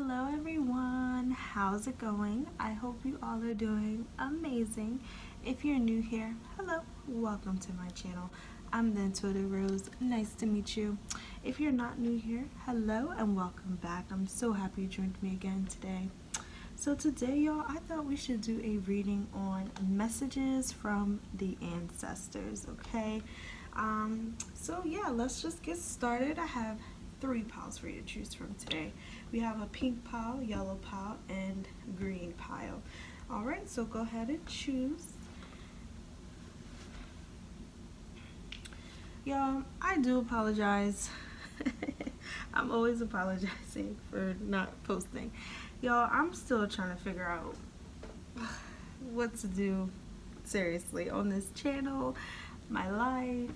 Hello everyone, how's it going? I hope you all are doing amazing. If you're new here, hello, welcome to my channel. I'm the Untitled Rose, nice to meet you. If you're not new here, hello and welcome back. I'm so happy you joined me again today. So today, y'all, I thought we should do a reading on messages from the ancestors, okay? So yeah, let's just get started. I have 3 piles for you to choose from today. We have a pink pile, yellow pile, and green pile. Alright, so go ahead and choose. Y'all, I do apologize. I'm always apologizing for not posting. Y'all, I'm still trying to figure out what to do seriously on this channel, my life.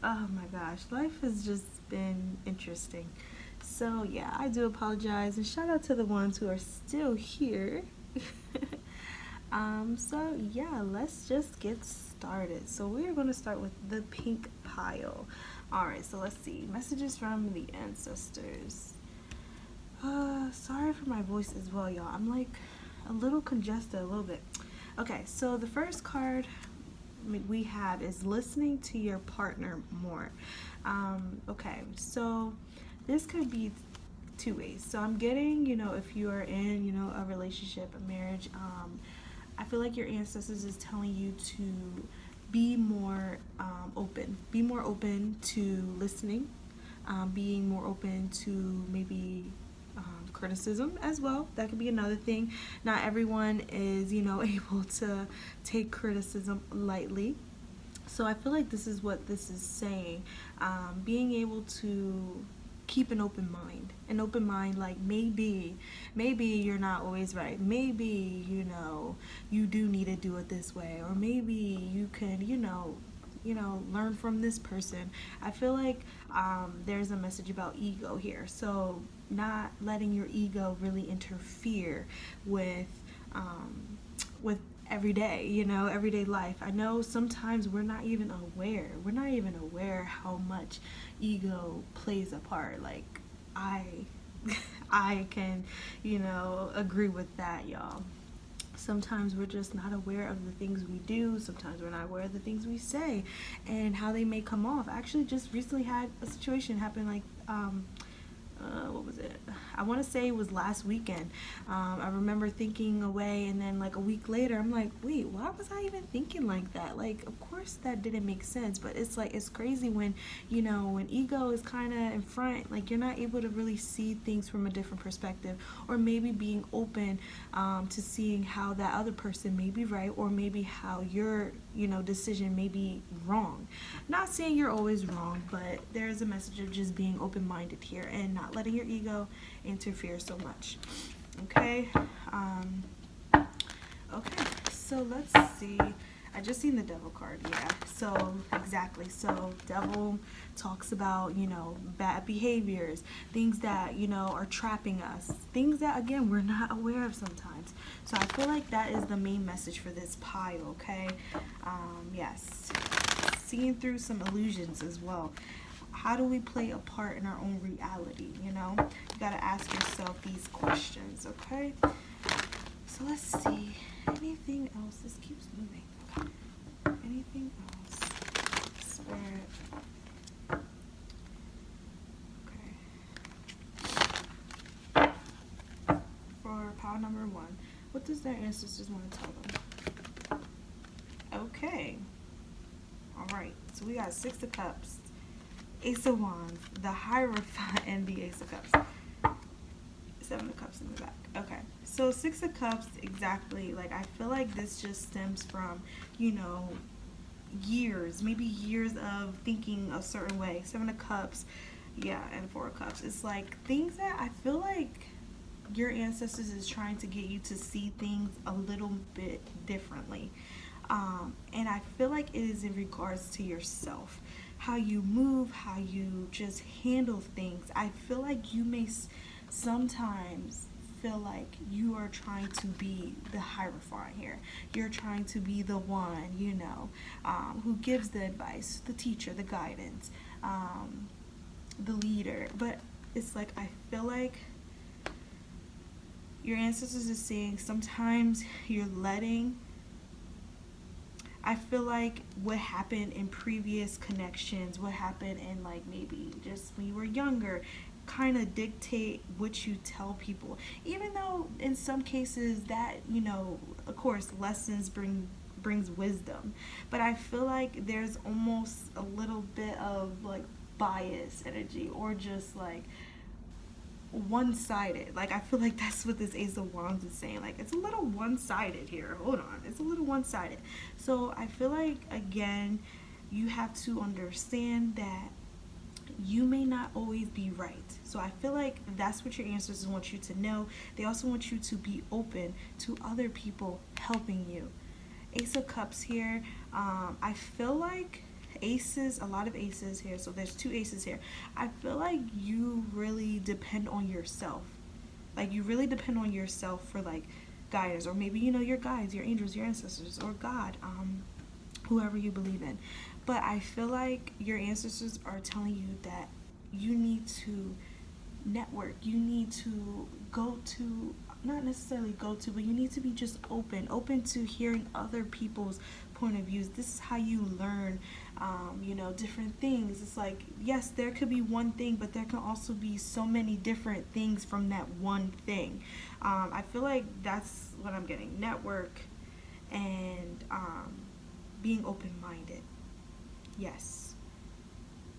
Oh my gosh, life has just been interesting. So yeah, I do apologize, and shout out to the ones who are still here. So yeah, let's just get started. So we're going to start with the pink pile. Alright, so let's see. Messages from the ancestors. Sorry for my voice as well, y'all. I'm like a little congested a little bit. Okay, so the first card we have is listening to your partner more. Okay, so this could be 2 ways. So I'm getting, if you are in, a relationship, a marriage, I feel like your ancestors is telling you to be more open. Be more open to listening, being more open to maybe criticism as well. That could be another thing. Not everyone is, able to take criticism lightly. So I feel like this is what this is saying. Being able to keep an open mind. An open mind, like maybe you're not always right. Maybe, you do need to do it this way. Or maybe you can, learn from this person. I feel like there's a message about ego here. So not letting your ego really interfere with everyday life. I know sometimes we're not even aware how much ego plays a part. Like I can, agree with that, y'all. Sometimes we're just not aware of the things we do. Sometimes we're not aware of the things we say and how they may come off. I actually just recently had a situation happen, like what was it? I want to say it was last weekend. I remember thinking away, and then like a week later, I'm like, wait, why was I even thinking like that? Like, of course that didn't make sense, but it's like, it's crazy when, when ego is kind of in front, like you're not able to really see things from a different perspective, or maybe being open to seeing how that other person may be right, or maybe how your, decision may be wrong. Not saying you're always wrong, but there's a message of just being open-minded here and not letting your ego interfere so much. Okay. Okay, so let's see. I just seen the devil card. Yeah, so exactly. So devil talks about, bad behaviors, things that, are trapping us, things that, again, we're not aware of sometimes. So I feel like that is the main message for this pile. Okay. Yes, seeing through some illusions as well. How do we play a part in our own reality? You gotta ask yourself these questions. Okay, so let's see. Anything else? This keeps moving. Okay, anything else? Spirit. Okay, for pile number 1, what does their ancestors want to tell them? Okay, all right, so we got 6 of Cups, Ace of Wands, the Hierophant, and the Ace of Cups. 7 of Cups in the back. Okay, so 6 of Cups, exactly. Like, I feel like this just stems from, years, maybe years of thinking a certain way. 7 of Cups, yeah, and 4 of Cups. It's like things that I feel like your ancestors is trying to get you to see things a little bit differently. And I feel like it is in regards to yourself, how you move, how you just handle things. I feel like you may sometimes feel like you are trying to be the Hierophant here. You're trying to be the one, who gives the advice, the teacher, the guidance, the leader. But it's like, I feel like your ancestors is saying sometimes you're letting, I feel like what happened in previous connections, what happened in like maybe just when you were younger, kind of dictate what you tell people. Even though in some cases that, of course, lessons brings wisdom, but I feel like there's almost a little bit of like bias energy, or just like one-sided. Like I feel like that's what this Ace of Wands is saying. Like it's a little one-sided here. Hold on, it's a little one-sided. So I feel like, again, you have to understand that you may not always be right. So I feel like that's what your ancestors want you to know. They also want you to be open to other people helping you. Ace of Cups here. I feel like aces, a lot of aces here. So there's 2 aces here. I feel like you really depend on yourself. Like you really depend on yourself for like guidance, or maybe your guides, your angels, your ancestors, or God, whoever you believe in. But I feel like your ancestors are telling you that you need to network. You need to go to, not necessarily go to, but you need to be just open to hearing other people's point of views. This is how you learn, different things. It's like, yes, there could be one thing, but there can also be so many different things from that one thing. I feel like that's what I'm getting. Network and being open-minded. Yes,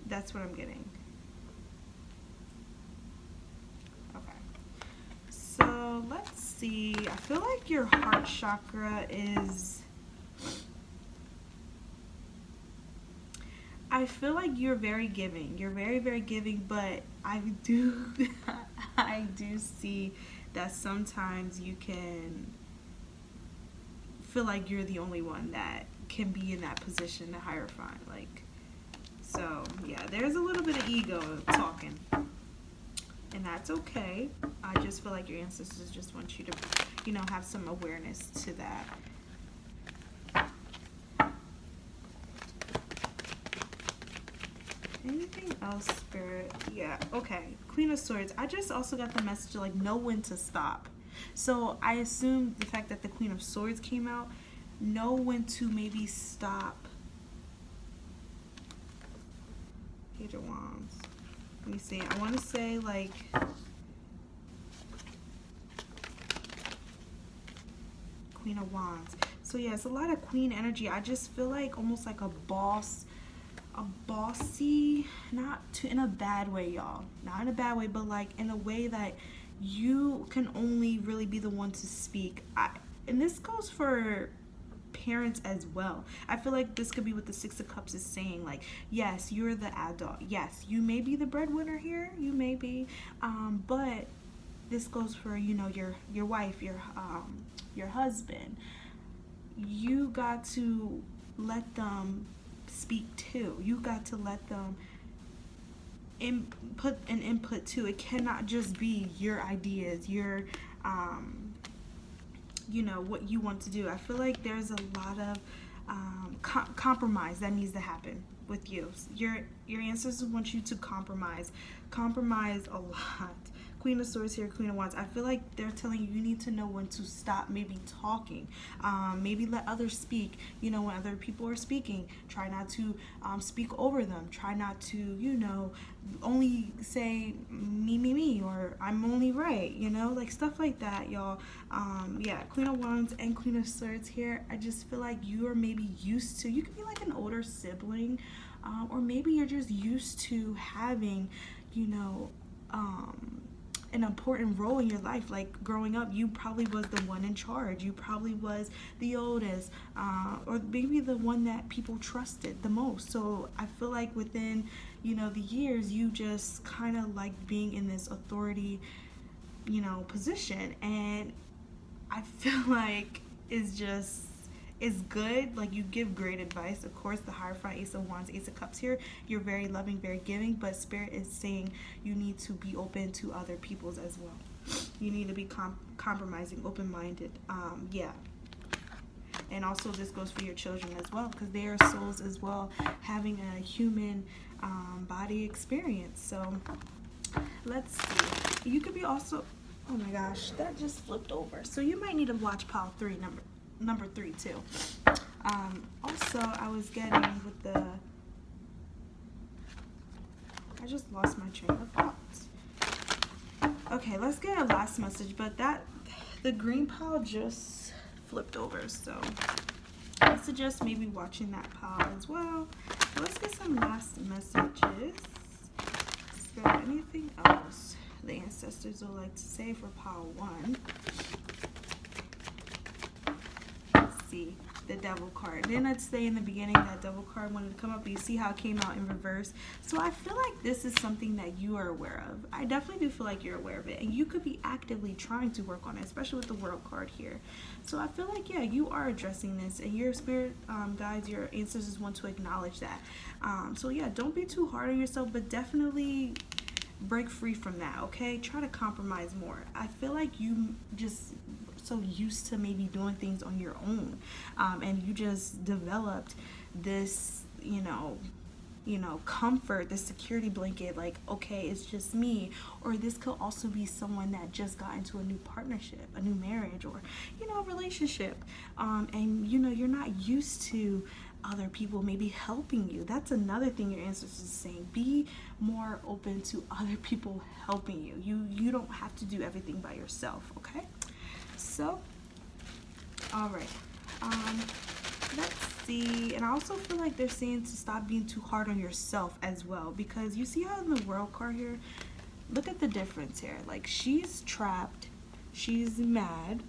that's what I'm getting. Okay, so let's see. I feel like your heart chakra is, I feel like you're very giving. You're very, very giving, but I do I do see that sometimes you can feel like you're the only one that can be in that position, the Hierophant. Like, so yeah, there's a little bit of ego talking, and that's okay. I just feel like your ancestors just want you to, have some awareness to that. Anything else, Spirit? Yeah, okay. Queen of Swords. I just also got the message like know when to stop. So I assume the fact that the Queen of Swords came out, know when to maybe stop. Page of Wands. Let me see. I want to say like Queen of Wands. So yeah, it's a lot of Queen energy. I just feel like almost like a bossy, in a bad way, y'all. Not in a bad way, but like in a way that you can only really be the one to speak. And this goes for parents as well. I feel like this could be what the Six of Cups is saying. Like, yes, you're the adult. Yes, you may be the breadwinner here. You may be, but this goes for your wife, your husband. You got to let them speak too. You got to let them input too. It cannot just be your ideas, your what you want to do. I feel like there's a lot of compromise that needs to happen with you. Your ancestors want you to compromise a lot. Queen of Swords here, Queen of Wands. I feel like they're telling you need to know when to stop maybe talking. Maybe let others speak. When other people are speaking, try not to speak over them. Try not to, only say me, or I'm only right, like stuff like that, y'all. Yeah, Queen of Wands and Queen of Swords here. I just feel like you are maybe used to, you could be like an older sibling, or maybe you're just used to having, an important role in your life. Like growing up, you probably was the one in charge. You probably was the oldest, or maybe the one that people trusted the most. So I feel like within, the years, you just kind of like being in this authority, position. And I feel like it's good. Like you give great advice. Of course, the Hierophant, Ace of Wands, Ace of Cups here. You're very loving, very giving, but Spirit is saying you need to be open to other people's as well. You need to be compromising, open-minded. Yeah. And also this goes for your children as well, because they are souls as well, having a human body experience. So let's see. You could be also, Oh my gosh, that just flipped over. So you might need to watch pile 3, number 3 too. Also, I was getting with the, I just lost my train of thoughts. Okay, let's get a last message, but the green pile just flipped over, so I suggest maybe watching that pile as well. So let's get some last messages. So anything else the ancestors would like to say for pile 1? Let's see. The devil card. Then I'd say in the beginning that devil card wanted to come up, but you see how it came out in reverse. So I feel like this is something that you are aware of. I definitely do feel like you're aware of it, and you could be actively trying to work on it, especially with the world card here. So I feel like, yeah, you are addressing this, and your spirit guides, your ancestors want to acknowledge that. So yeah, don't be too hard on yourself, but definitely break free from that, okay? Try to compromise more. I feel like you just so used to maybe doing things on your own, and you just developed this, comfort, this security blanket, like, okay, it's just me. Or this could also be someone that just got into a new partnership, a new marriage, or a relationship, and you're not used to other people maybe helping you. That's another thing your ancestors is saying. Be more open to other people helping you. You don't have to do everything by yourself, okay? So, all right. Let's see. And I also feel like they're saying to stop being too hard on yourself as well, because you see how in the world card here, look at the difference here. Like, she's trapped, she's mad.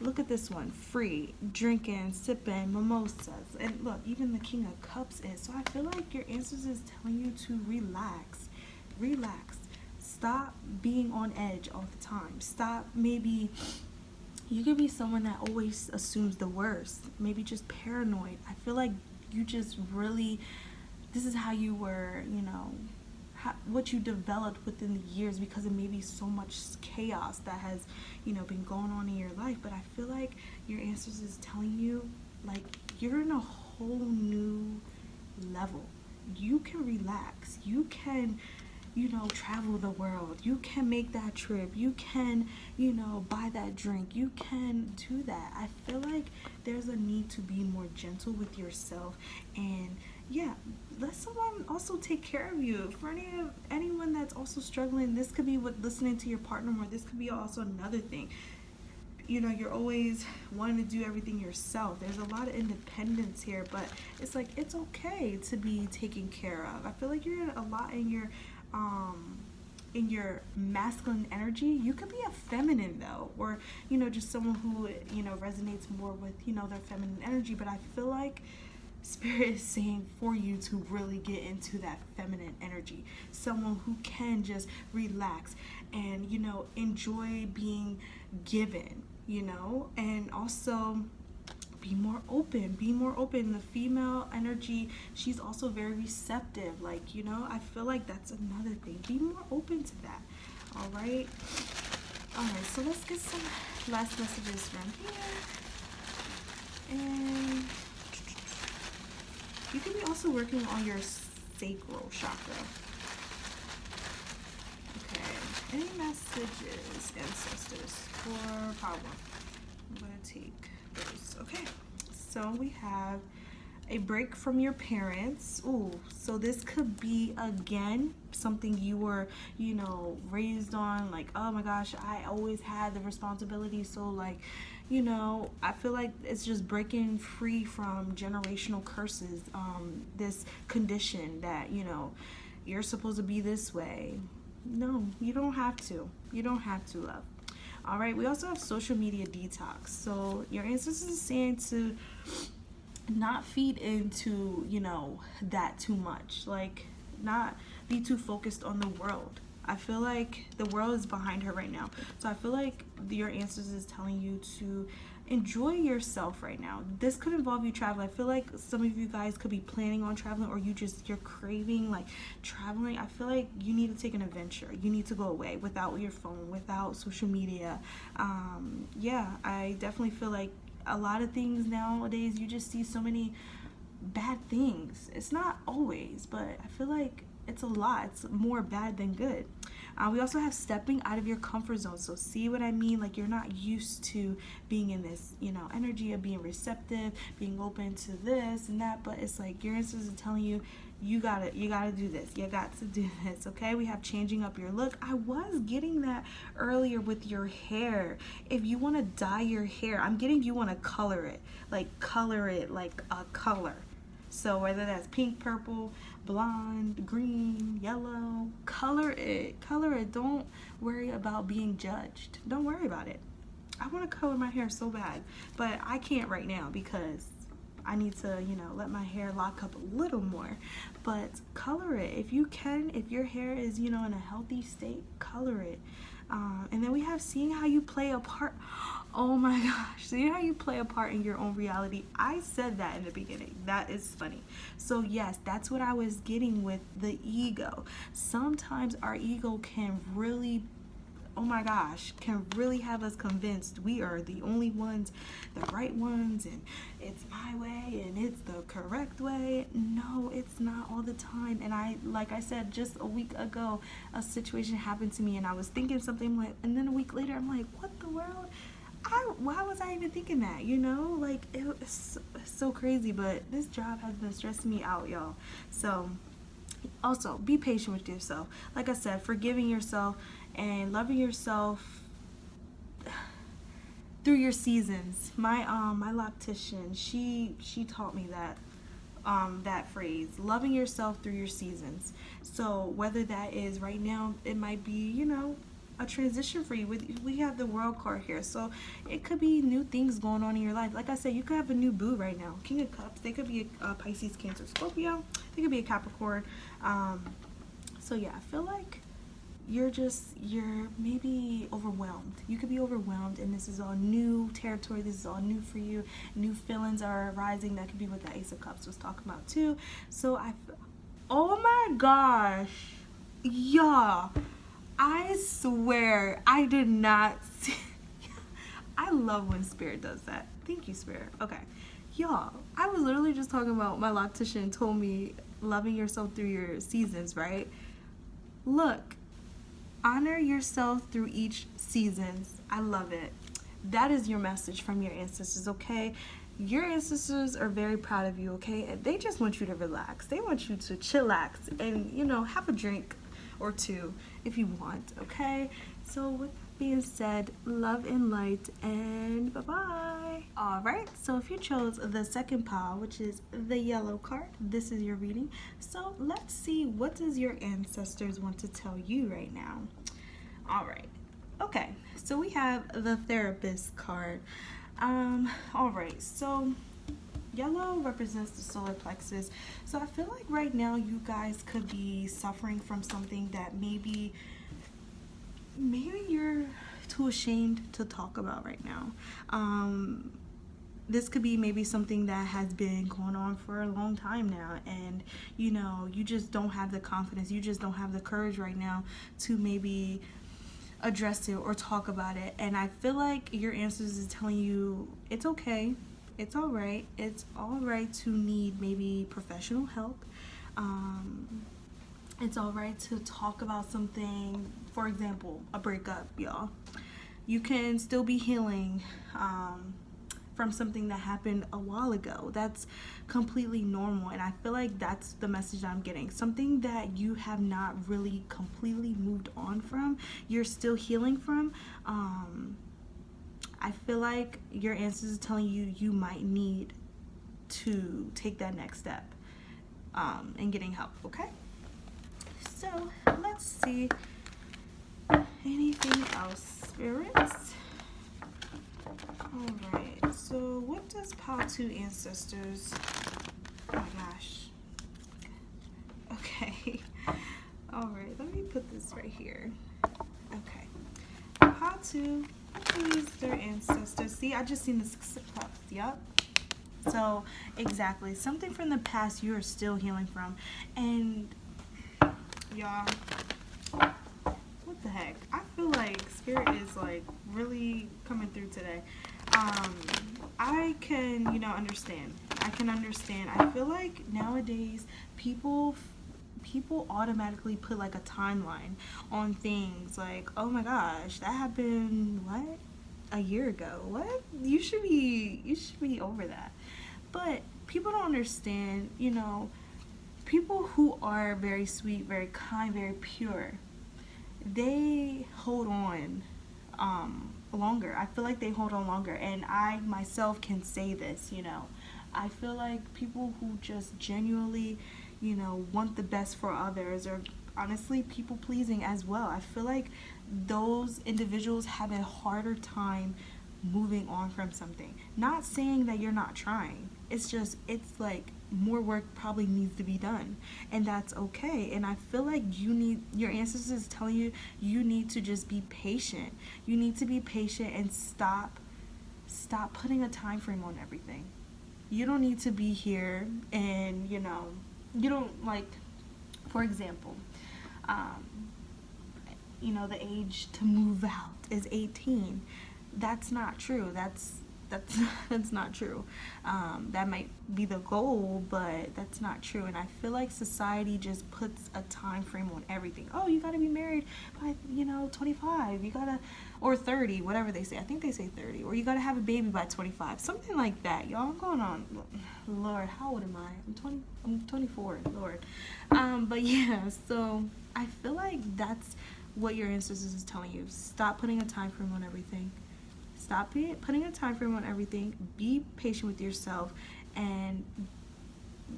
Look at this one, free, drinking, sipping, mimosas. And look, even the King of Cups is. So I feel like your ancestors is telling you to relax. Relax. Stop being on edge all the time. Stop, maybe you could be someone that always assumes the worst. Maybe just paranoid. I feel like you just really, this is how you were, what you developed within the years, because of maybe so much chaos that has been going on in your life. But I feel like your ancestors is telling you, like, you're in a whole new level. You can relax, you can travel the world, you can make that trip, you can buy that drink, you can do that. I feel like there's a need to be more gentle with yourself, and yeah, let someone also take care of you. For anyone that's also struggling, this could be what listening to your partner more. This could be also another thing. You're always wanting to do everything yourself. There's a lot of independence here, but it's like, it's okay to be taken care of. I feel like you're a lot in your masculine energy. You could be a feminine though, or just someone who resonates more with their feminine energy. But I feel like Spirit is saying for you to really get into that feminine energy, someone who can just relax and enjoy being given, and also be more open. The female energy, she's also very receptive, like, I feel like that's another thing. Be more open to that. All right, so let's get some last messages from here. And you can be also working on your sacral chakra. Okay, any messages, ancestors, for power? I'm gonna take those. Okay, so we have a break from your parents. Ooh, so this could be again something you were raised on, like, oh my gosh, I always had the responsibility, so like I feel like it's just breaking free from generational curses, this condition that you're supposed to be this way. No, you don't have to, love. All right, we also have social media detox. So your ancestors is saying to not feed into that too much, like not be too focused on the world. I feel like the world is behind her right now, so I feel like your ancestors is telling you to enjoy yourself right now. This could involve you traveling. I feel like some of you guys could be planning on traveling, or you're craving like traveling. I feel like you need to take an adventure. You need to go away without your phone, without social media. Yeah, I definitely feel like a lot of things nowadays, you just see so many bad things. It's not always, but I feel like it's a lot. It's more bad than good. We also have stepping out of your comfort zone. So see what I mean? Like, you're not used to being in this, energy of being receptive, being open to this and that, but it's like your ancestors are telling you, you gotta do this, you got to do this. Okay, we have changing up your look. I was getting that earlier with your hair. If you want to dye your hair, I'm getting you want to color it like a color. So whether that's pink, purple, blonde, green, yellow, color it. Don't worry about being judged. Don't worry about it. I want to color my hair so bad, but I can't right now because I need to, let my hair lock up a little more. But color it if you can. If your hair is, in a healthy state, color it. And then we have seeing how you play a part. Oh my gosh, seeing how you play a part in your own reality. I said that in the beginning. That is funny. So yes, that's what I was getting with the ego. Sometimes our ego can really, oh my gosh, can really have us convinced we are the only ones, the right ones, and it's my way and it's the correct way. No, it's not all the time. And like I said, just a week ago, a situation happened to me and I was thinking something like, and then a week later, I'm like, what the world? Why was I even thinking that? Like, it's so crazy. But this job has been stressing me out, y'all. So also be patient with yourself. Like I said, forgiving yourself and loving yourself through your seasons. My loctician, she taught me that phrase, loving yourself through your seasons. So whether that is right now, it might be, a transition for you. We have the world card here, so it could be new things going on in your life. Like I said, you could have a new boo right now. King of Cups, they could be a Pisces, Cancer, Scorpio. They could be a Capricorn. So yeah, I feel like you're maybe overwhelmed. You could be overwhelmed, and this is all new territory. This is all new for you. New feelings are arising. That could be what the Ace of Cups was talking about too. So oh my gosh, y'all, I swear I did not see. I love when Spirit does that. Thank you, Spirit. Okay, y'all, I was literally just talking about my loctician told me loving yourself through your seasons, right? Look, honor yourself through each seasons. I love it. That is your message from your ancestors, okay? Your ancestors are very proud of you, okay? They just want you to relax. They want you to chillax and, have a drink or two if you want, okay? So with that being said, love and light, and bye-bye. All right, so if you chose the second pile, which is the yellow card, this is your reading. So let's see, what does your ancestors want to tell you right now? All right, okay, so we have the therapist card. All right, so yellow represents the solar plexus. So I feel like right now you guys could be suffering from something that maybe you're too ashamed to talk about right now. This could be maybe something that has been going on for a long time now, and you just don't have the confidence, you just don't have the courage right now to maybe address it or talk about it. And I feel like your ancestors is telling you it's okay, it's all right to need maybe professional help. It's all right to talk about something, for example, a breakup, y'all. You can still be healing from something that happened a while ago. That's completely normal, and I feel like that's the message I'm getting. Something that you have not really completely moved on from, you're still healing from. I feel like your ancestors are telling you you might need to take that next step in getting help, okay? So let's see anything else, spirits. All right, so what does pile 2 ancestors, oh my gosh, okay, all right, let me put this right here. Okay, pile 2, what is their ancestors? See, I just seen the 6 of Cups. Yep. So exactly, something from the past you are still healing from. And y'all, what the heck, I feel like Spirit is like really coming through today. I can understand. I feel like nowadays people people automatically put like a timeline on things, like, oh my gosh, that happened, what, a year ago? What? You should be over that. But people don't understand, people who are very sweet, very kind, very pure, they hold on longer. I feel like they hold on longer, and I myself can say this. I feel like people who just genuinely, want the best for others, or honestly people pleasing as well, I feel like those individuals have a harder time moving on from something. Not saying that you're not trying. It's like more work probably needs to be done, and that's okay. And I feel like your ancestors telling you, you need to just be patient. You need to be patient and stop putting a time frame on everything. You don't need to be here, and you don't, like, for example, um, the age to move out is 18. That's not true. That's that's not true. That might be the goal, but that's not true. And I feel like society just puts a time frame on everything. Oh, you gotta be married by 25. You gotta, or 30, whatever they say. I think they say 30. Or you gotta have a baby by 25, something like that. Y'all, I'm going on. Lord, how old am I? I'm 24. Lord. But yeah. So I feel like that's what your ancestors is telling you. Stop putting a time frame on everything. Stop putting a time frame on everything. Be patient with yourself, and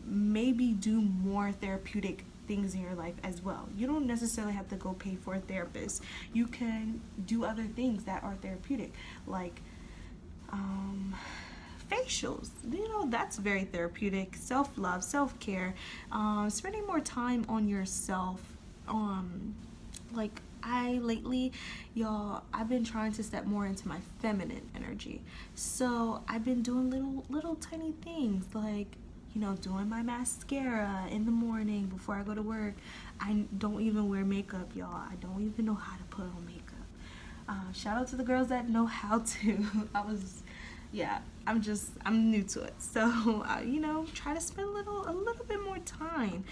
maybe do more therapeutic things in your life as well. You don't necessarily have to go pay for a therapist. You can do other things that are therapeutic, like facials. That's very therapeutic. Self-love, self-care, spending more time on yourself. Like, I've been trying to step more into my feminine energy. So I've been doing little tiny things, like, doing my mascara in the morning before I go to work. I don't even wear makeup, y'all. I don't even know how to put on makeup. Shout out to the girls that know how to. I'm new to it. So, try to spend a little bit more time.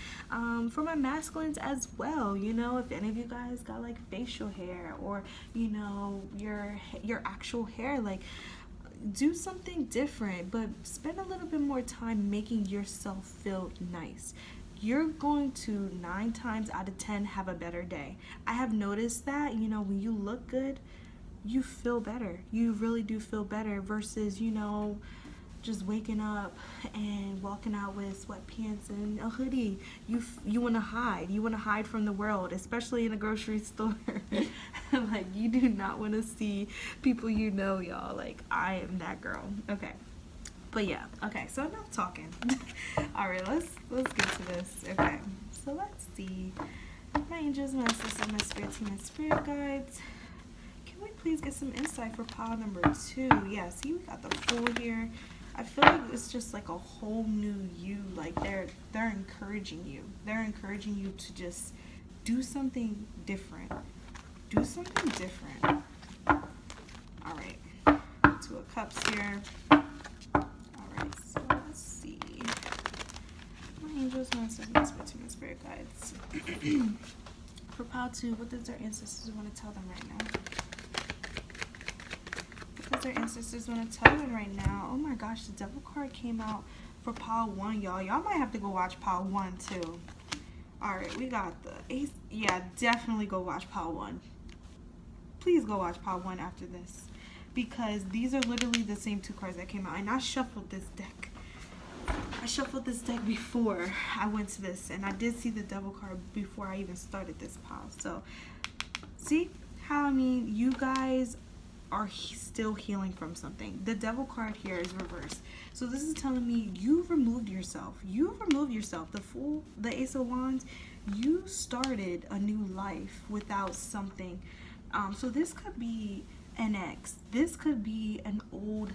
For my masculines as well, if any of you guys got like facial hair, or, your actual hair, like, do something different, but spend a little bit more time making yourself feel nice. You're going to 9 times out of 10 have a better day. I have noticed that, when you look good, you feel better. You really do feel better versus, just waking up and walking out with sweatpants and a hoodie. You want to hide. You want to hide from the world, especially in a grocery store. Like, you do not want to see people y'all. Like, I am that girl. Okay. But yeah. Okay, so enough talking. All right, let's get to this. Okay. So let's see. My angels, my sisters, my spirit team, my spirit guides. Can we please get some insight for pile number 2? Yeah, see, we got the Fool here. I feel like it's just like a whole new you. Like, they're encouraging you. They're encouraging you to just do something different. Do something different. All right. 2 of Cups here. All right. So let's see. My angels, my sisters, my spirit team, my spirit guides. For pile 2, what does their ancestors want to tell them right now? Their ancestors want to tell them right now. Oh my gosh, the Devil card came out for pile 1, y'all. Y'all might have to go watch pile 1 too. Alright, we got the Ace. Yeah, definitely go watch pile 1. Please go watch pile 1 after this, because these are literally the same 2 cards that came out. And I shuffled this deck. Before I went to this, and I did see the Devil card before I even started this pile. So, see how, you guys are still healing from something. The Devil card here is reversed. So this is telling me you've removed yourself. The Fool, the Ace of Wands, you started a new life without something. So this could be an ex. This could be an old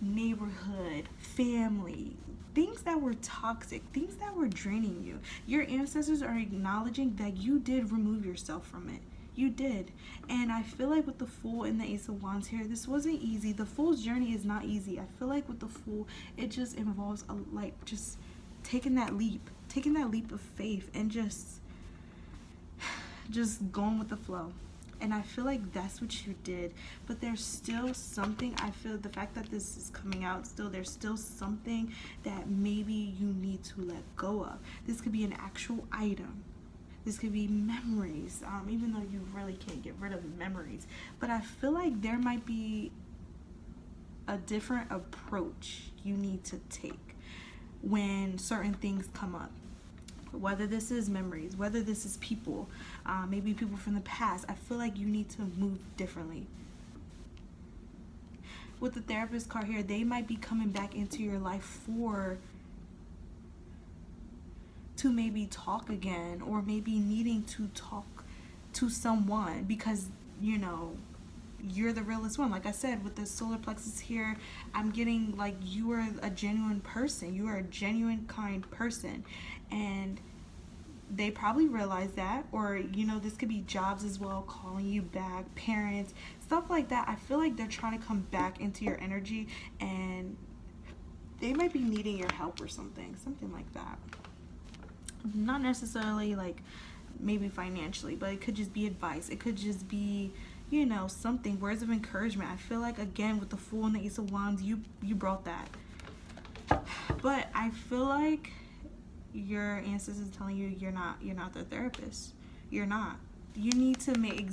neighborhood, family, things that were toxic, things that were draining you. Your ancestors are acknowledging that you did remove yourself from it. You did. And I feel like with the Fool and the Ace of Wands here, this wasn't easy. The Fool's journey is not easy. I feel like with the Fool, it just involves just taking that leap. taking that leap of faith and just going with the flow. And I feel like that's what you did. But there's still something, I feel the fact that this is coming out still, there's still something that maybe you need to let go of. This could be an actual item. This could be memories, even though you really can't get rid of memories. But I feel like there might be a different approach you need to take when certain things come up. Whether this is memories, whether this is people, maybe people from the past, I feel like you need to move differently. With the therapist card here, they might be coming back into your life to maybe talk again, or maybe needing to talk to someone because, you know, you're the realest one. Like I said, with the solar plexus here, I'm getting like you are a genuine person. You are a genuine, kind person. And they probably realize that. Or, you know, this could be jobs as well, calling you back, parents, stuff like that. I feel like they're trying to come back into your energy, and they might be needing your help or something like that. Not necessarily like maybe financially, but it could just be advice. It could just be, you know, something, words of encouragement. I feel like, again, with the Fool and the Ace of Wands, you brought that. But I feel like your ancestors is telling you you're not their therapist. You're not. You need to make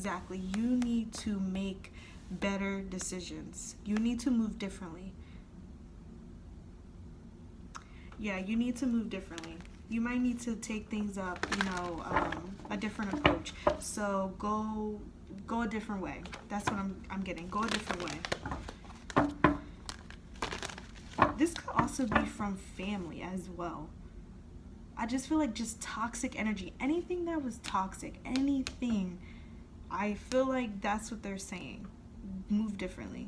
better decisions. You need to move differently. Yeah, you need to move differently. You might need to take things up, you know, a different approach. So go a different way. That's what I'm getting. Go a different way. This could also be from family as well. I just feel like just toxic energy. Anything that was toxic, anything. I feel like that's what they're saying. Move differently.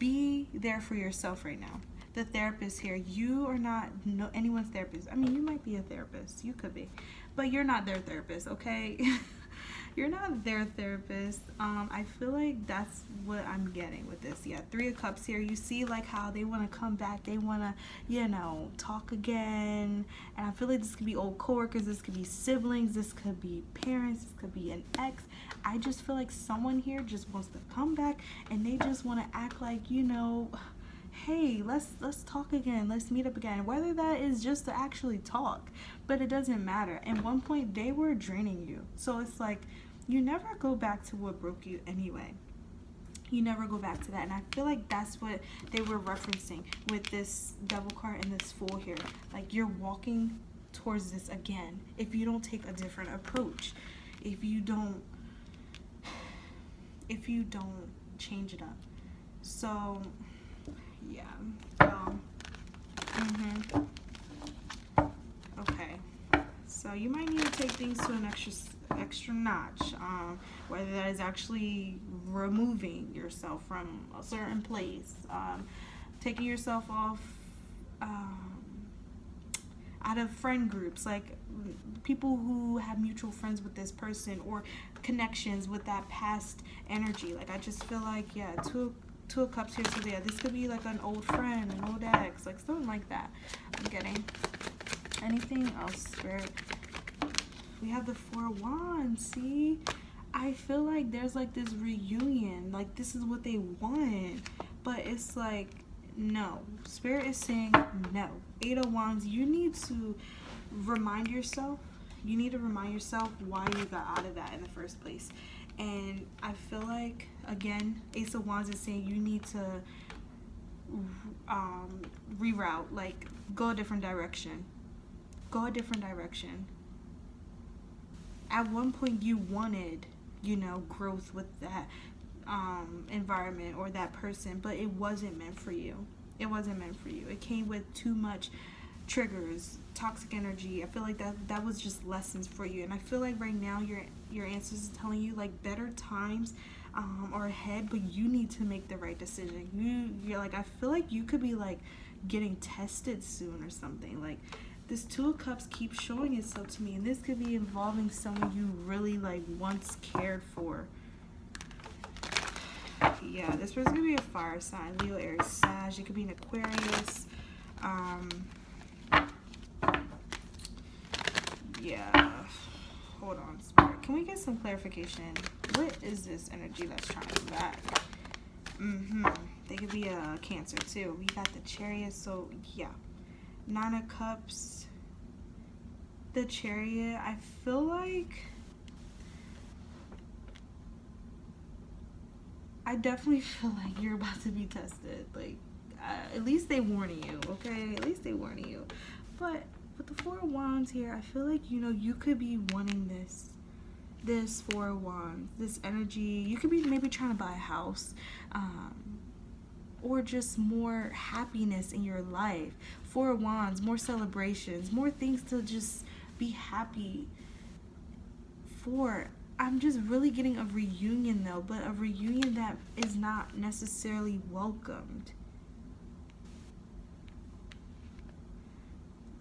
Be there for yourself right now. The therapist here, you are not anyone's therapist. I mean, you might be a therapist. You could be. But you're not their therapist, okay? You're not their therapist. I feel like that's what I'm getting with this. Yeah, Three of Cups here. You see like how they want to come back. They want to, you know, talk again. And I feel like this could be old coworkers. This could be siblings. This could be parents. This could be an ex. I just feel like someone here just wants to come back, and they just want to act like, you know, hey, let's talk again, let's meet up again, whether that is just to actually talk. But it doesn't matter. At one point they were draining you, so it's like you never go back to what broke you anyway. You never go back to that. And I feel like that's what they were referencing with this Devil card and this Fool here. Like, you're walking towards this again if you don't take a different approach, if you don't change it up. So yeah. Okay. So you might need to take things to an extra notch. Whether that is actually removing yourself from a certain place, taking yourself off out of friend groups, like people who have mutual friends with this person, or connections with that past energy. Like, I just feel like, yeah, Two of Cups here. So yeah, this could be like an old friend, an old ex, like something like that. I'm getting. Anything else, Spirit? We have the Four of Wands. See, I feel like there's like this reunion. Like, this is what they want, but it's like, no. Spirit is saying no. Eight of Wands. You need to remind yourself. You need to remind yourself why you got out of that in the first place. And I feel like, again, Ace of Wands is saying you need to reroute, like go a different direction. Go a different direction. At one point you wanted, you know, growth with that environment or that person, but it wasn't meant for you. It wasn't meant for you. It came with too much triggers, toxic energy. I feel like that was just lessons for you. And I feel like right now your ancestors is telling you like better times are ahead, but you need to make the right decision. You're like, I feel like you could be like getting tested soon or something. Like, this Two of Cups keeps showing itself to me, and this could be involving someone you really like once cared for. Yeah, this person's gonna be a fire sign, Leo, Aries, Sag. It could be an Aquarius. Yeah. Hold on, Spirit. Can we get some clarification? What is this energy that's trying to come back? They could be a Cancer too. We got the Chariot, so yeah. Nine of Cups. The Chariot. I feel like I definitely feel like you're about to be tested. Like, at least they warning you, okay? At least they warning you. But with the Four of Wands here, I feel like, you know, you could be wanting this Four of Wands, this energy. You could be maybe trying to buy a house, or just more happiness in your life. Four of Wands, more celebrations, more things to just be happy for. I'm just really getting a reunion though, but a reunion that is not necessarily welcomed.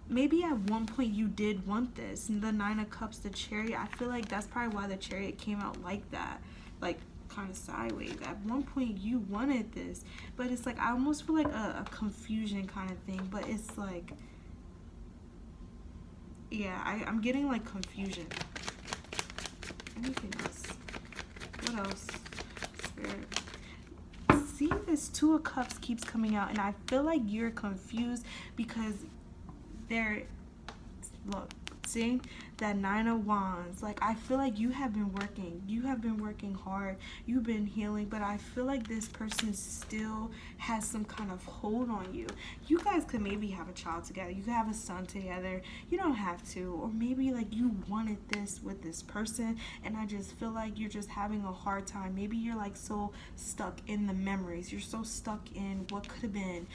Maybe at one point you did want this. The Nine of Cups, the Chariot, I feel like that's probably why the Chariot came out like that. Like, kind of sideways. At one point you wanted this, but it's like, I almost feel like a confusion kind of thing, but it's like, yeah, I'm getting like confusion. Anything else? What else? Spirit. See, this Two of Cups keeps coming out, and I feel like you're confused because look, see that Nine of Wands. Like, I feel like you have been working hard, you've been healing, but I feel like this person still has some kind of hold on you. You guys could maybe have a child together, you could have a son together, you don't have to, or maybe like you wanted this with this person, and I just feel like you're just having a hard time. Maybe you're like so stuck in the memories, you're so stuck in what could have been,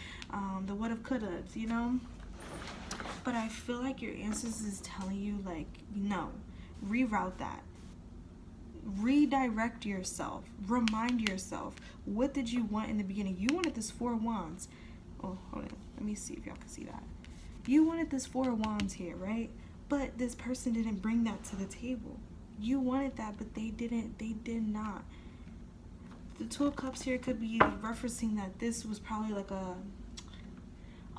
the what if could have, you know. But I feel like your ancestors is telling you, like, no, reroute that. Redirect yourself. Remind yourself, what did you want in the beginning? You wanted this Four of Wands. Oh, hold on. Let me see if y'all can see that. You wanted this Four of Wands here, right? But this person didn't bring that to the table. You wanted that, but they didn't. They did not. The Two of Cups here could be referencing that this was probably like a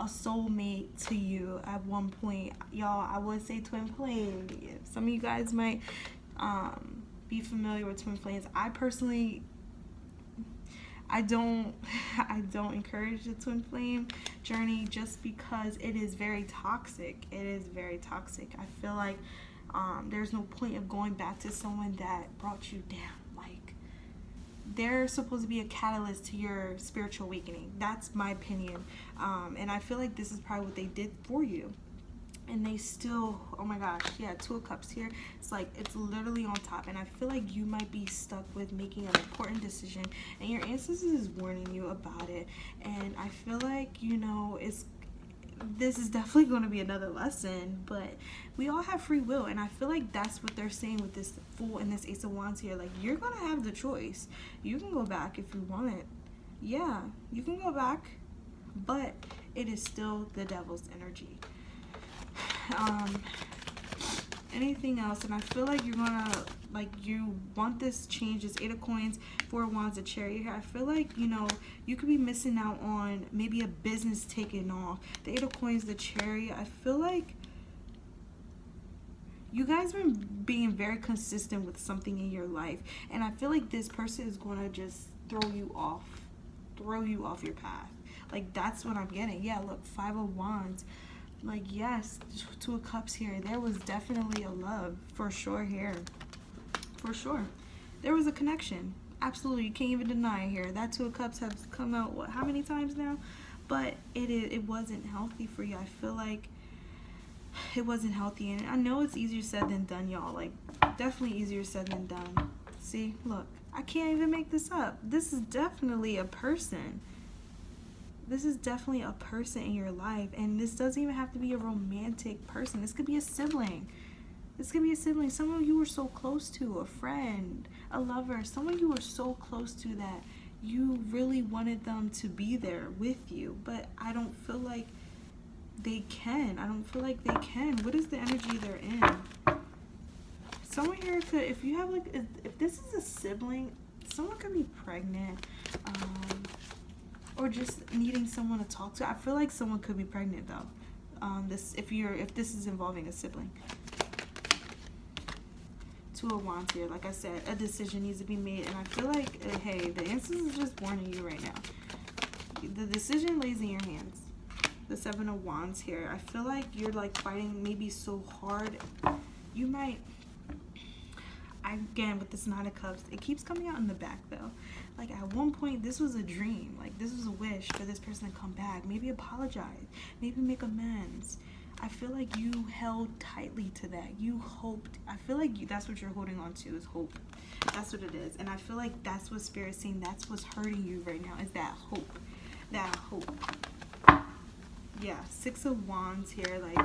soulmate to you at one point. Y'all, I would say twin flame. Some of you guys might be familiar with twin flames. I personally, I don't encourage the twin flame journey just because it is very toxic. It is very toxic. I feel like there's no point of going back to someone that brought you down. Like, they're supposed to be a catalyst to your spiritual awakening. That's my opinion. And I feel like this is probably what they did for you. And they still, oh my gosh, yeah, Two of Cups here. It's like, it's literally on top. And I feel like you might be stuck with making an important decision, and your ancestors is warning you about it. And I feel like, you know, this is definitely going to be another lesson, but we all have free will, and I feel like that's what they're saying with this Fool and this Ace of Wands here. Like, you're going to have the choice. You can go back if you want it. Yeah, you can go back, but it is still the Devil's energy. Anything else? And I feel like you're gonna, like, you want this change, this Eight of Coins, Four of Wands, a Chariot here. I feel like, you know, you could be missing out on maybe a business taking off. The Eight of Coins, the Chariot. I feel like you guys been being very consistent with something in your life, and I feel like this person is going to just throw you off your path. Like, that's what I'm getting. Yeah, look, Five of Wands. Like, yes, Two of Cups here. There was definitely a love for sure here. For sure. There was a connection. Absolutely. You can't even deny it here. That Two of Cups has come out, what, how many times now? But it wasn't healthy for you. I feel like it wasn't healthy. And I know it's easier said than done, y'all. Like, definitely easier said than done. See, look, I can't even make this up. This is definitely a person. This is definitely a person in your life, and this doesn't even have to be a romantic person. This could be a sibling. This could be a sibling, someone you were so close to, a friend, a lover, someone you were so close to that you really wanted them to be there with you, but I don't feel like they can. I don't feel like they can. What is the energy they're in? Someone here could, if you have, like, if this is a sibling, someone could be pregnant, or just needing someone to talk to. I feel like someone could be pregnant though. If this is involving a sibling. Two of Wands here. Like I said, a decision needs to be made. And I feel like, hey, the Ancestors is just warning you right now. The decision lays in your hands. The Seven of Wands here. I feel like you're like fighting maybe so hard. You might... Again, with this Nine of Cups, it keeps coming out in the back though. Like at one point, this was a dream. Like this was a wish for this person to come back. Maybe apologize. Maybe make amends. I feel like you held tightly to that. You hoped. I feel like that's what you're holding on to is hope. That's what it is. And I feel like that's what Spirit's saying. That's what's hurting you right now is that hope. That hope. Yeah, Six of Wands here. Like,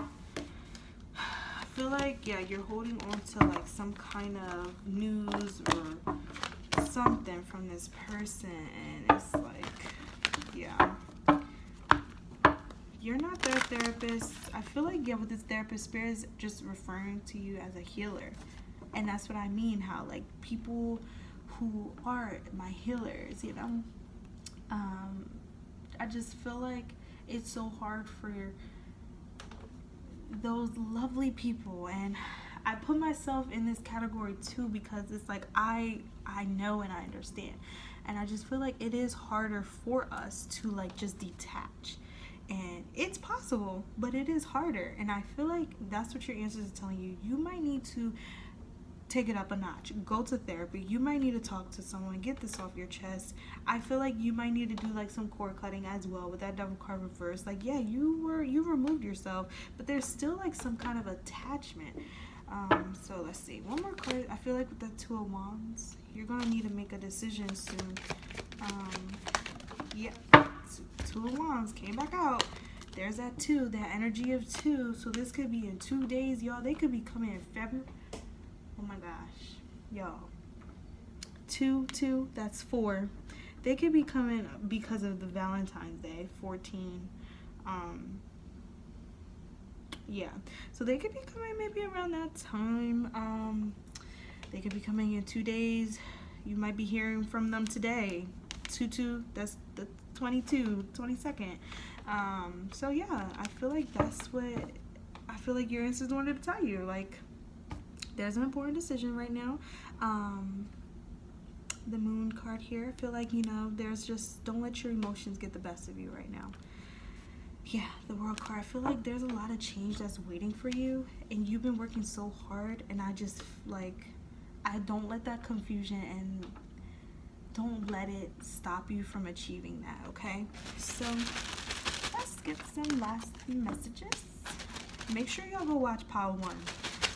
I feel like, yeah, you're holding on to like some kind of news or something from this person. And it's like, yeah. You're not their therapist. I feel like, yeah, with this therapist, Spirit is just referring to you as a healer. And that's what I mean, how, like, people who are my healers, you know? I just feel like it's so hard for those lovely people. And I put myself in this category, too, because it's like I know and I understand. And I just feel like it is harder for us to, like, just detach. And it's possible, but it is harder. And I feel like that's what your Ancestors are telling you. You might need to take it up a notch. Go to therapy. You might need to talk to someone. Get this off your chest. I feel like you might need to do like some cord cutting as well with that Devil card reverse. Like, yeah, you removed yourself, but there's still like some kind of attachment. So let's see. One more card. I feel like with the Two of Wands, you're going to need to make a decision soon. Yeah. Two of Wands came back out. There's that two, that energy of two. So this could be in 2 days, y'all. They could be coming in February. Oh my gosh, y'all. 2, that's 4. They could be coming because of the Valentine's Day, 14. Yeah. So they could be coming maybe around that time. They could be coming in 2 days. You might be hearing from them today. 2, that's the 22nd. So yeah, I feel like that's what I feel like your Ancestors wanted to tell you. Like, there's an important decision right now. The Moon card here, I feel like, you know, there's just, don't let your emotions get the best of you right now. Yeah, the World card, I feel like there's a lot of change that's waiting for you, and you've been working so hard, and I just, like, I don't let that confusion and don't let it stop you from achieving that, okay? So let's get some last messages. Make sure y'all go watch Pile 1,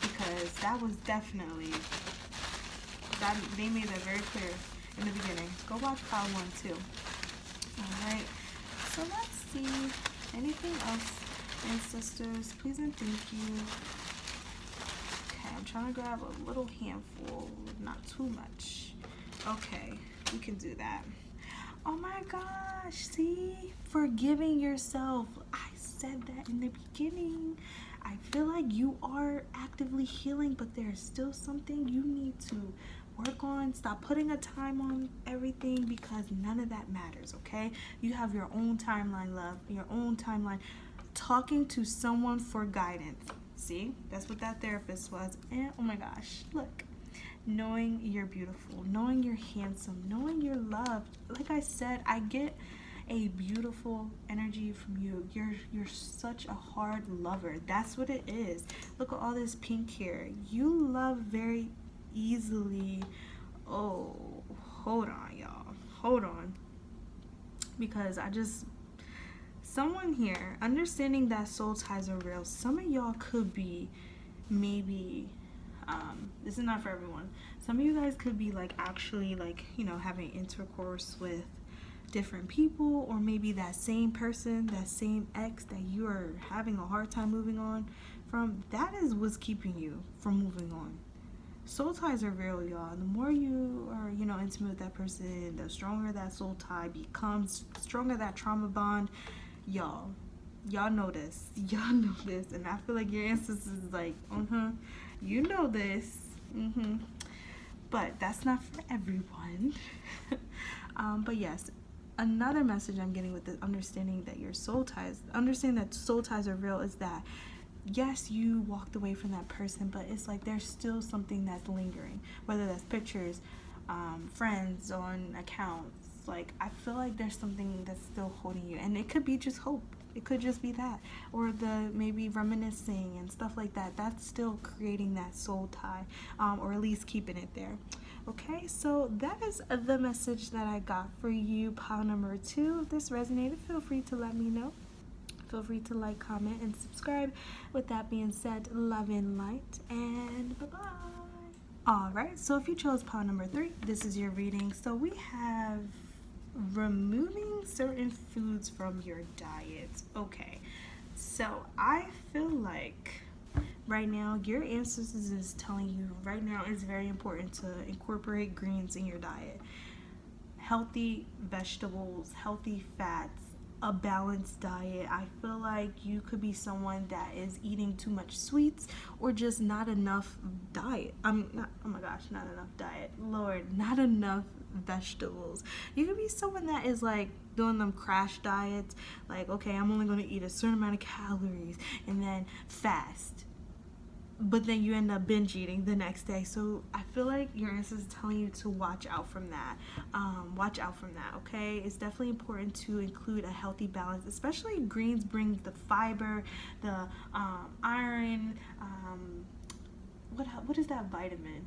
because that was definitely, that they made that very clear in the beginning. Go watch Pile 1 too. Alright, so let's see. Anything else, Ancestors? Please and thank you. Okay, I'm trying to grab a little handful, not too much. Okay, we can do that. Oh my gosh, see? Forgiving yourself. I said that in the beginning. I feel like you are actively healing, but there's still something you need to work on. Stop putting a time on everything, because none of that matters, okay? You have your own timeline, love. Your own timeline. Talking to someone for guidance. See? That's what that therapist was. And oh my gosh, look. Knowing you're beautiful, knowing you're handsome, knowing you're loved. Like I said, I get a beautiful energy from you. You're such a hard lover. That's what it is. Look at all this pink here. You love very easily. Oh, hold on, y'all. Hold on. Because someone here, understanding that soul ties are real. Some of y'all could be maybe... this is not for everyone. Some of you guys could be like actually like, you know, having intercourse with different people, or maybe that same person, that same ex that you are having a hard time moving on from. That is what's keeping you from moving on. Soul ties are real, y'all. The more you are, you know, intimate with that person, the stronger that soul tie becomes, stronger that trauma bond. Y'all know this. Y'all know this. And I feel like your Ancestors is like, you know this. But that's not for everyone. But yes, another message I'm getting with the understanding that your soul ties, understanding that soul ties are real, is that yes, you walked away from that person, but it's like there's still something that's lingering, whether that's pictures, friends, on accounts. Like, I feel like there's something that's still holding you, and it could be just hope. It could just be that, or the maybe reminiscing and stuff like that. That's still creating that soul tie, or at least keeping it there. Okay, so that is the message that I got for you, pile number 2. If this resonated, feel free to let me know. Feel free to like, comment, and subscribe. With that being said, love and light, and bye-bye. Alright, so if you chose pile number 3, this is your reading. So we have removing certain foods from your diet. Okay, so I feel like right now your ancestors is telling you right now it's very important to incorporate greens in your diet. Healthy vegetables, healthy fats, a balanced diet. I feel like you could be someone that is eating too much sweets or just not enough diet. Oh my gosh, not enough diet. Lord, not enough vegetables. You could be someone that is like doing them crash diets, like, okay, I'm only going to eat a certain amount of calories and then fast, but then you end up binge eating the next day. So I feel like your ancestors is telling you to watch out from that. Watch out from that, okay? It's definitely important to include a healthy balance, especially greens bring the fiber, the iron, what is that vitamin?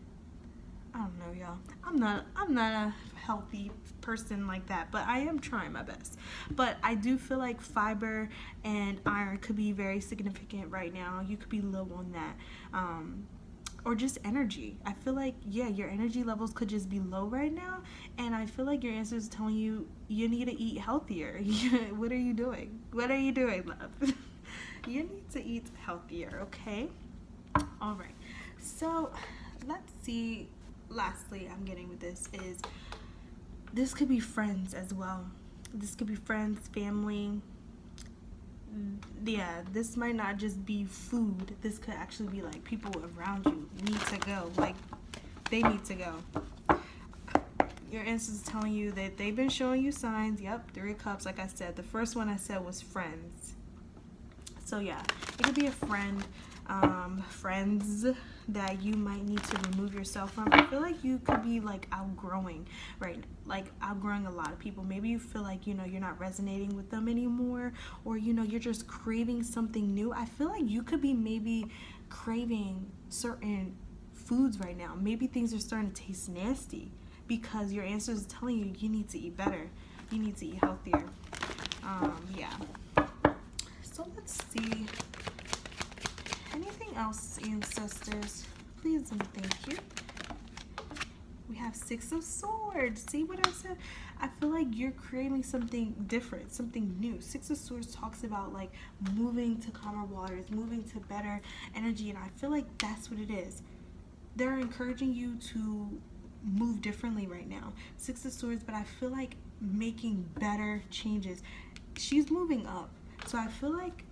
I don't know, y'all. I'm not a healthy person like that, but I am trying my best. But I do feel like fiber and iron could be very significant right now. You could be low on that. Or just energy. I feel like, yeah, your energy levels could just be low right now, and I feel like your answer is telling you you need to eat healthier. What are you doing? What are you doing, love? You need to eat healthier, okay? All right. So let's see. Lastly, I'm getting with this could be friends as well. This could be friends, family. Yeah, this might not just be food. This could actually be like people around you need to go. Like, they need to go. Your ancestors telling you that they've been showing you signs. Yep, 3 of Cups, like I said. The first one I said was friends. So yeah, it could be a friend, friends that you might need to remove yourself from. I feel like you could be like outgrowing, right? Like outgrowing a lot of people. Maybe you feel like, you're not resonating with them anymore, or, you're just craving something new. I feel like you could be maybe craving certain foods right now. Maybe things are starting to taste nasty because your ancestors are telling you need to eat better. You need to eat healthier. Yeah. So let's see. Anything else, ancestors? Please and thank you. We have 6 of Swords. See what I said? I feel like you're craving something different, something new. 6 of Swords talks about like moving to calmer waters, moving to better energy, and I feel like that's what it is. They're encouraging you to move differently right now. 6 of Swords, but I feel like making better changes. She's moving up. So I feel like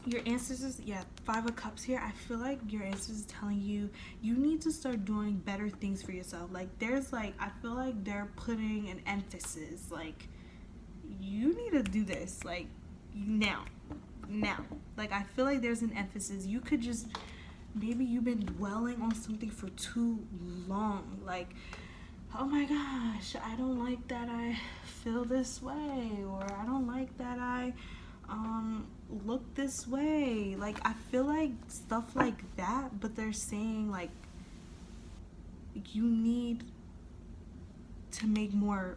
your ancestors, 5 of Cups here, I feel like your ancestors is telling you you need to start doing better things for yourself. Like, there's like, I feel like they're putting an emphasis, like, you need to do this, like, now. Like, I feel like there's an emphasis. You could just, maybe you've been dwelling on something for too long. Like, oh my gosh, I don't like that I feel this way, or I don't like that I look this way. Like, I feel like stuff like that, but they're saying like you need to make more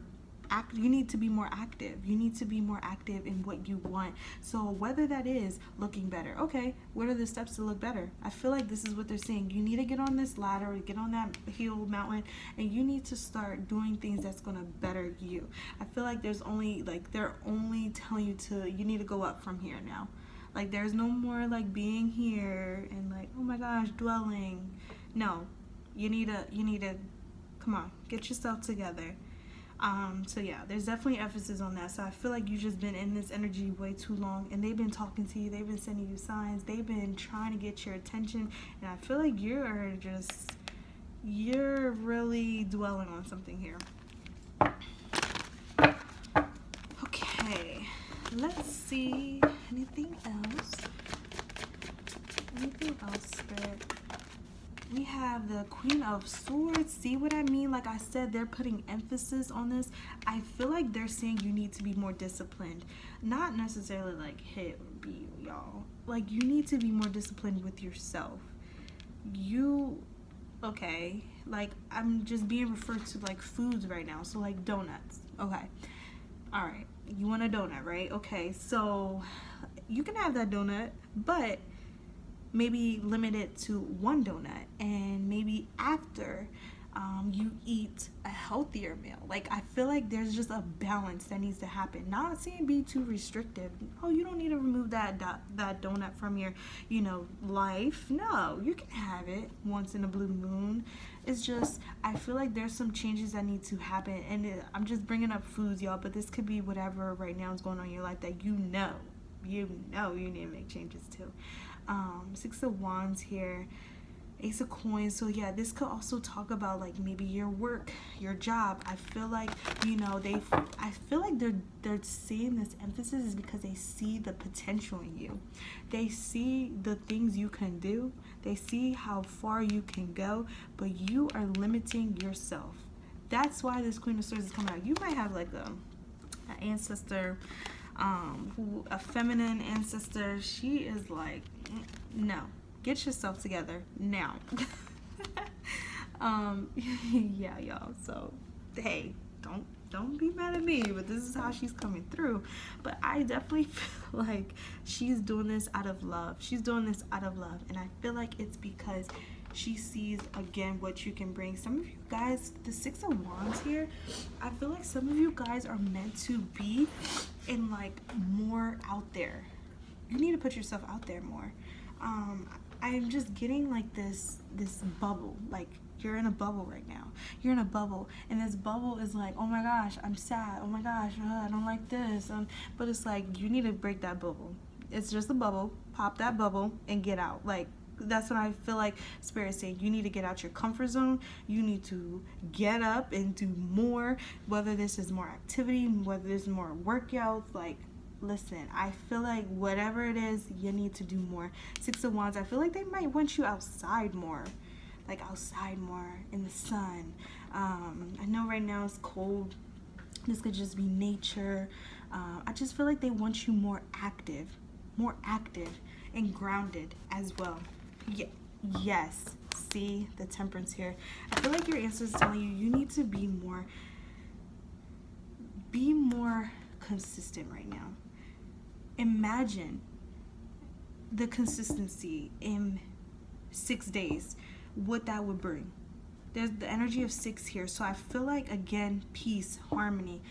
you need to be more active. You need to be more active in what you want. So whether that is looking better, okay, what are the steps to look better? I feel like this is what they're saying. You need to get on this ladder, get on that hill mountain, and you need to start doing things that's gonna better you. I feel like they're only telling you need to go up from here now. Like, there's no more like being here and like, oh my gosh, dwelling. No, you need to come on, get yourself together. So yeah, there's definitely emphasis on that. So I feel like you've just been in this energy way too long, and they've been talking to you, they've been sending you signs, they've been trying to get your attention, and I feel like you're really dwelling on something here. Okay, let's see anything else. Anything else, Spirit? We have the Queen of Swords. See what I mean? Like I said, they're putting emphasis on this. I feel like they're saying you need to be more disciplined. Not necessarily like hit or beat, y'all. Like, you need to be more disciplined with yourself. Okay, like, I'm just being referred to like foods right now. So like donuts. Okay. All right. You want a donut, right? Okay. So you can have that donut, but maybe limit it to one donut, and maybe after you eat a healthier meal. Like, I feel like there's just a balance that needs to happen. Not saying be too restrictive. Oh, you don't need to remove that donut from your life. No, you can have it once in a blue moon. It's just, I feel like there's some changes that need to happen, and I'm just bringing up foods, y'all, but this could be whatever right now is going on in your life that you need to make changes to. Six of Wands here, Ace of Coins. So yeah, this could also talk about like maybe your work, your job. I feel like they're seeing this emphasis is because they see the potential in you. They see the things you can do. They see how far you can go, but you are limiting yourself. That's why this Queen of Swords is coming out. You might have like an ancestor, a feminine ancestor. She is like, no, get yourself together now. Yeah, y'all. So hey, don't be mad at me, but this is how she's coming through. But I definitely feel like she's doing this out of love. She's doing this out of love, and I feel like it's because she sees again what you can bring. Some of you guys, the Six of Wands here, I feel like some of you guys are meant to be in like more out there. You need to put yourself out there more. I'm just getting like this bubble. Like, you're in a bubble right now. You're in a bubble, and this bubble is like, oh my gosh, I'm sad. Oh my gosh, I don't like this. But it's like, you need to break that bubble. It's just a bubble. Pop that bubble and get out. Like, that's what I feel like Spirit's saying. You need to get out your comfort zone. You need to get up and do more, whether this is more activity, whether there's more workouts. Like, listen, I feel like whatever it is, you need to do more. Six of Wands, I feel like they might want you outside more. Like, outside more in the sun. I know right now it's cold. This could just be nature. I just feel like they want you more active and grounded as well. Yeah, yes. See the Temperance here. I feel like your answer is telling you need to be more consistent right now. Imagine the consistency in 6 days, what that would bring. There's the energy of 6 here, so I feel like, again, peace, harmony.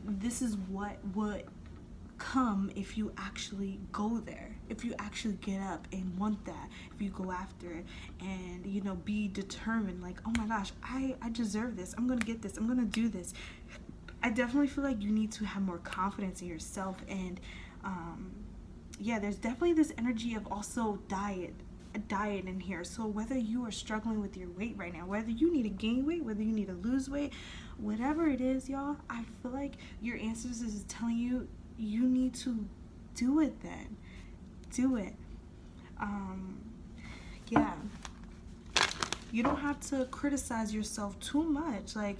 This is what would come if you actually go there, if you actually get up and want that, if you go after it and be determined, like, oh my gosh, I deserve this, I'm gonna get this, I'm gonna do this. I definitely feel like you need to have more confidence in yourself, and yeah, there's definitely this energy of also diet in here. So whether you are struggling with your weight right now, whether you need to gain weight, whether you need to lose weight, whatever it is, y'all, I feel like your answers is telling you need to do it then. Do it. Yeah. You don't have to criticize yourself too much. Like,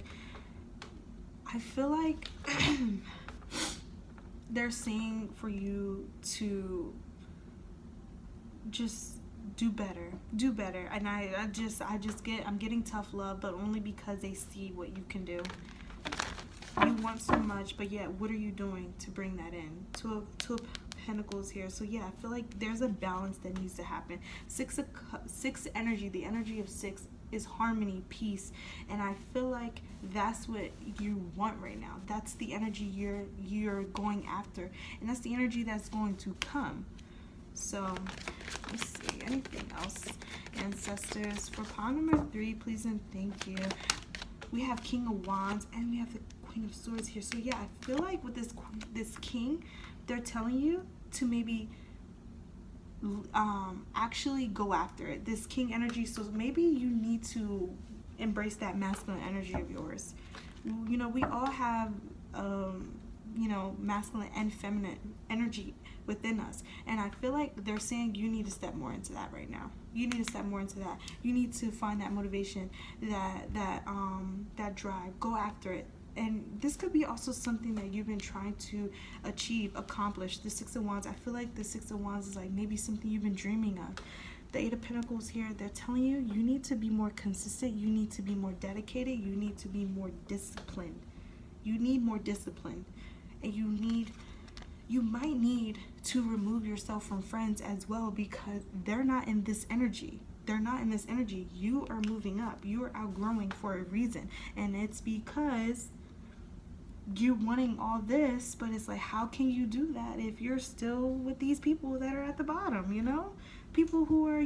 I feel like they're saying for you to just do better, and I'm getting tough love, but only because they see what you can do. You want so much, but yeah, what are you doing to bring that in? Two of Pentacles here. So yeah, I feel like there's a balance that needs to happen. Six energy, the energy of 6 is harmony, peace, and I feel like that's what you want right now. That's the energy you're going after, and that's the energy that's going to come. So let's see, anything else, ancestors? For pile number 3, please and thank you. We have King of Wands and we have the Queen of Swords here. So yeah, I feel like with this king, they're telling you to maybe actually go after it. This king energy, so maybe you need to embrace that masculine energy of yours. We all have masculine and feminine energy within us. And I feel like they're saying you need to step more into that right now. You need to step more into that. You need to find that motivation, that drive. Go after it. And this could be also something that you've been trying to accomplish. The Six of Wands, I feel like the Six of Wands is like maybe something you've been dreaming of. The Eight of Pentacles here, they're telling you need to be more consistent. You need to be more dedicated. You need to be more disciplined. You need more discipline. And you might need to remove yourself from friends as well, because they're not in this energy. They're not in this energy. You are moving up. You are outgrowing for a reason. And it's because you're wanting all this, but it's like, how can you do that if you're still with these people that are at the bottom, People who are,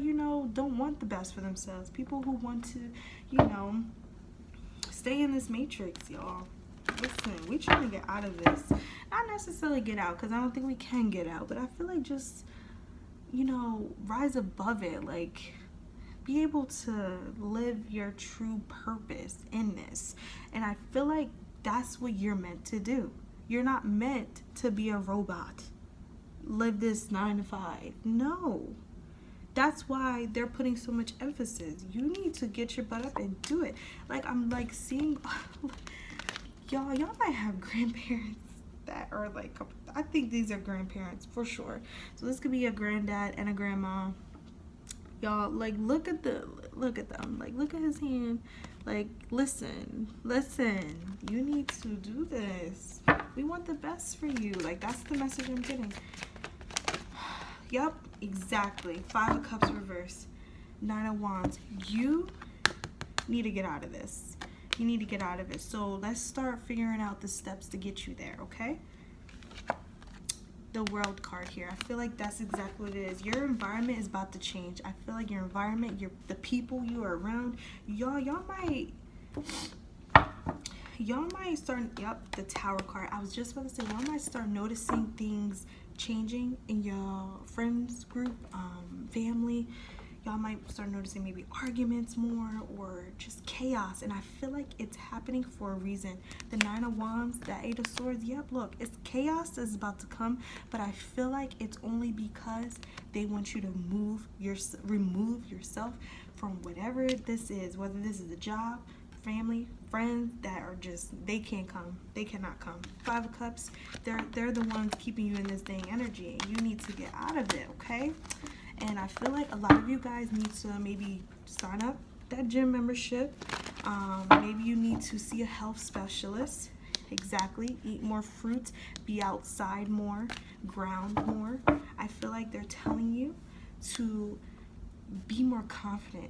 don't want the best for themselves. People who want to, stay in this matrix, y'all. Listen, we trying to get out of this. Not necessarily get out, because I don't think we can get out, but I feel like just, rise above it. Like, be able to live your true purpose in this. And I feel like that's what you're meant to do. You're not meant to be a robot. Live this 9 to 5. No. That's why they're putting so much emphasis. You need to get your butt up and do it. Like, I'm like seeing, y'all might have grandparents that are like, I think these are grandparents for sure. So this could be a granddad and a grandma. Y'all, like, look at them. Like, look at his hand. Like, listen, you need to do this. We want the best for you. Like, that's the message I'm getting. Yep, exactly. 5 of Cups reverse. 9 of Wands. You need to get out of this. You need to get out of it. So let's start figuring out the steps to get you there, okay? The World card here. I feel like that's exactly what it is. Your environment is about to change. I feel like your environment, the people you are around, y'all might start, yep, the Tower card. I was just about to say, y'all might start noticing things changing in your friends group, family. Y'all might start noticing maybe arguments more, or just chaos. And I feel like it's happening for a reason. The 9 of Wands, that 8 of Swords, yep, look, it's chaos is about to come, but I feel like it's only because they want you to remove yourself from whatever this is, whether this is a job, family, friends that are just, they cannot come. 5 of Cups, they're the ones keeping you in this dang energy. You need to get out of it, okay? And I feel like a lot of you guys need to maybe sign up that gym membership. Maybe you need to see a health specialist. Exactly. Eat more fruit. Be outside more. Ground more. I feel like they're telling you to be more confident.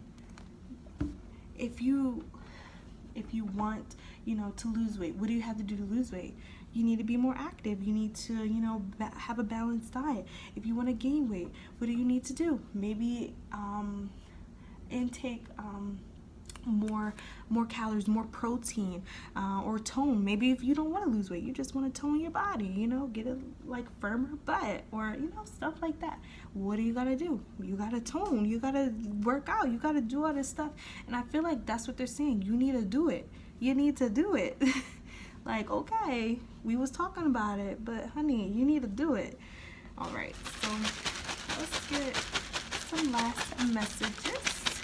If you want, to lose weight, what do you have to do to lose weight? You need to be more active. You need to, have a balanced diet. If you want to gain weight, what do you need to do? Maybe intake more calories, more protein, or tone. Maybe if you don't want to lose weight, you just want to tone your body, get a firmer butt, or stuff like that. What do you gotta do? You gotta tone, you gotta work out, you gotta do all this stuff. And I feel like that's what they're saying. You need to do it. You need to do it. Like, okay, we was talking about it, but honey, you need to do it. All right, so let's get some last messages.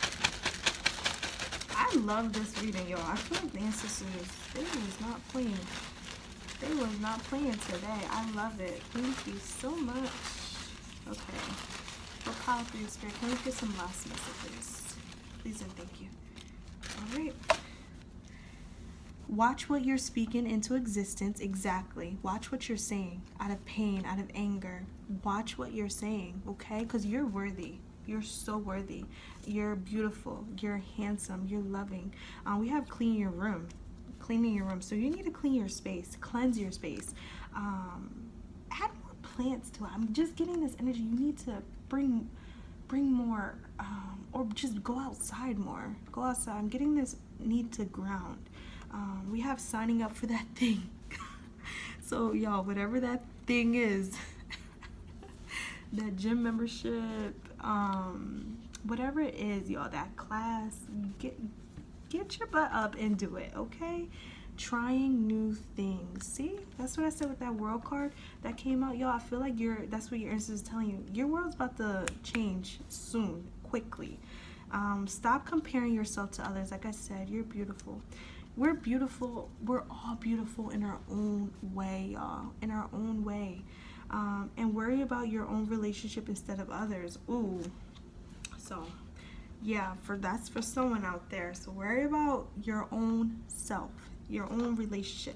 I love this reading, y'all. I feel like the ancestors, they was not playing. They was not playing today. I love it. Thank you so much. Okay. For Power for your Spirit, can we get some last messages? Please and thank you. All right. Watch what you're speaking into existence. Exactly. Watch what you're saying out of pain, out of anger. Watch what you're saying, okay? Because you're worthy. You're so worthy. You're beautiful. You're handsome. You're loving. We have cleaning your room. Cleaning your room. So you need to clean your space. Cleanse your space. Add more plants to it. I'm just getting this energy. You need to bring more, or just go outside more. Go outside. I'm getting this need to ground. We have signing up for that thing. So y'all, whatever that thing is, that gym membership, whatever it is, y'all, that class, get your butt up and do it, okay? trying new things. See, that's what I said with that world card that came out, y'all. I feel like that's what your ancestors is telling you. Your world's about to change soon, quickly. Stop comparing yourself to others. Like I said, you're beautiful. We're beautiful. We're all beautiful in our own way, y'all. In our own way. And worry about your own relationship instead of others. Ooh. So yeah, that's for someone out there. So worry about your own self, your own relationship.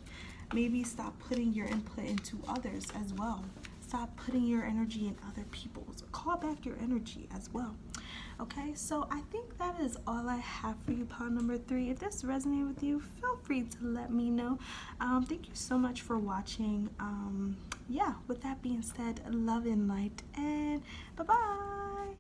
Maybe stop putting your input into others as well. Stop putting your energy in other people's. Call back your energy as well. Okay, so I think that is all I have for you, pile number 3. If this resonated with you, feel free to let me know. Thank you so much for watching. Yeah, with that being said, love and light, and bye-bye.